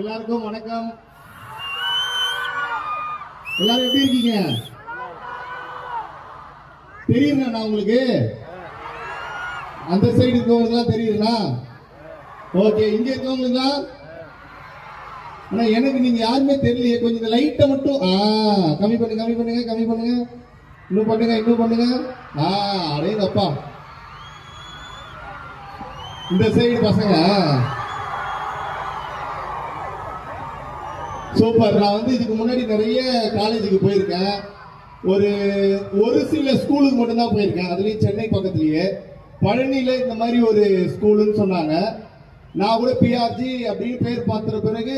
எல்லாருக்கும் வணக்கம். எல்லாரும் எப்படி இருக்கீங்க? தெரியுங்க நான் உங்களுக்கு அந்த சைடு இருக்கவங்களுக்குலாம் தெரியுதுண்ணா. ஓகே, இங்க இருக்கவங்களுக்கா? ஆனா எனக்கு நீங்க யாருமே தெரியலையே. கொஞ்சம் லைட்டை மட்டும் கம்மி பண்ணுங்க, கம்மி பண்ணுங்க, கம்மி பண்ணுங்க. இன்னும் பண்ணுங்க, இன்னும் பண்ணுங்க. அடேங்கப்பா, இந்த சைடு பசங்க சூப்பர். நான் வந்து இதுக்கு முன்னாடி நிறைய காலேஜுக்கு போயிருக்கேன். ஒரு சில ஸ்கூலுக்கு மட்டும்தான் போயிருக்கேன். அதுலயும் சென்னை பக்கத்துலயே பழனியில இந்த மாதிரி ஒரு ஸ்கூலுன்னு சொன்னாங்க. நான் கூட பிஆர்ஜி அப்படின்னு பேர் பார்த்துற பிறகு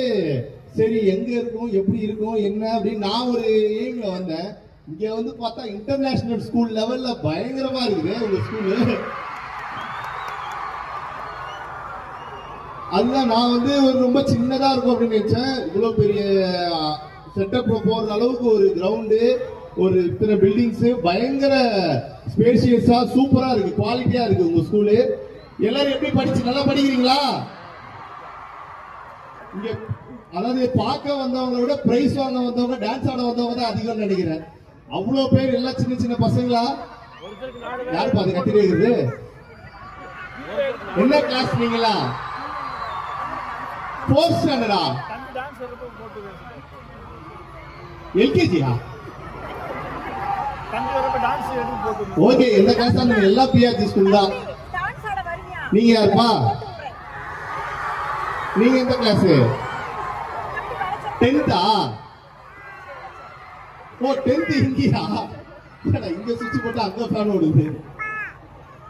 சரி எங்க இருக்கும், எப்படி இருக்கும், என்ன அப்படின்னு நான் ஒரு எய்ம்ல வந்தேன். இங்க வந்து பார்த்தா இன்டர்நேஷனல் ஸ்கூல் லெவல்ல பயங்கரமா இருக்குது உங்க ஸ்கூலு. அதுதான் நான் வந்து ஒரு ரொம்ப சின்னதா இருக்கும் அப்படின்னு நினைச்சேன். இவ்வளவு பெரிய செட்டப் போற அளவுக்கு ஒரு கிரவுண்டு, ஒரு இத்தனை பில்டிங்ஸ், பயங்கர ஸ்பேஷியஸா சூப்பரா இருக்கு, குவாலிட்டியா இருக்கு உங்க ஸ்கூலு. எல்லாரும் எப்படி படிச்சு நல்லா படிக்கிறீங்களா? இங்க அதாவது பார்க்க வந்தவங்களை விட பிரைஸ் வாங்க வந்தவங்க, டான்ஸ் ஆட வந்தவங்க தான் அதிகம் நினைக்கிறேன். அவ்வளவு பேர் எல்லாம் சின்ன சின்ன பசங்களா? யாரு பாத்து கட்டி வைக்கிறது? என்ன கிளாஸ் நீங்களா? 4th ஸ்டாண்டர்டா? எல்கேஜியா? ஓகே, எந்த கிளாஸ் தான்? எல்லா பிஆர்ஜி ஸ்கூல் தான். நீங்க யாருப்பா? நீங்க எந்த கிளாஸ்? 10th-ஆ? ஓ 10th இங்கயா? இங்க சுவிட்ச் போட்டு அங்க ஃபேன் ஓடுது.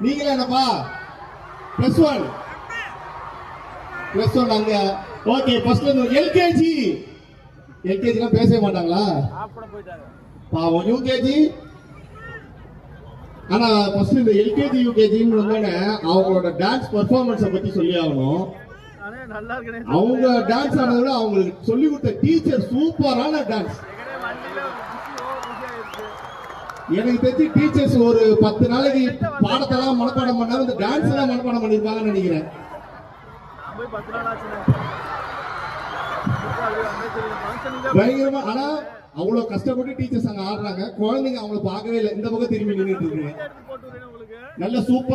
நீங்களா என்னப்பா? +1 அங்க. ஓகே, ஃபர்ஸ்ட்ல இருந்து எல்கேஜி. எல்கேஜிலாம் பேசவே மாட்டாங்களா? பாவம். யூகேஜி? ஆனா ஃபர்ஸ்ட் இந்த எல்கேஜி யூகேஜின்னு வந்தானே அவங்களோட டான்ஸ் பெர்ஃபார்மன்ஸை பத்தி சொல்லி ஆகணும். அவங்க டான்ஸ் ஆனதை விட அவங்களுக்கு சொல்லி கொடுத்த டீச்சர் சூப்பரான டான்ஸ். எனக்கு தெரிஞ்சு டீச்சர்ஸ் ஒரு 10 நாளைக்கு பாடத்தெல்லாம் மனப்பாடம் பண்ணாம இந்த டான்ஸ் எல்லாம் மனப்பாடம் பண்ணிருப்பாங்கன்னு நினைக்கிறேன். பயங்கரமா. ஆனா அவ்வளவு கஷ்டப்பட்டு டீச்சர்ஸ் அங்க ஆடுறாங்க. குழந்தைங்க அவங்களை பார்க்கவே இல்லை. இந்த பக்கம் திரும்பி நின்றுட்டு இருக்கு. நல்ல சூப்பர்.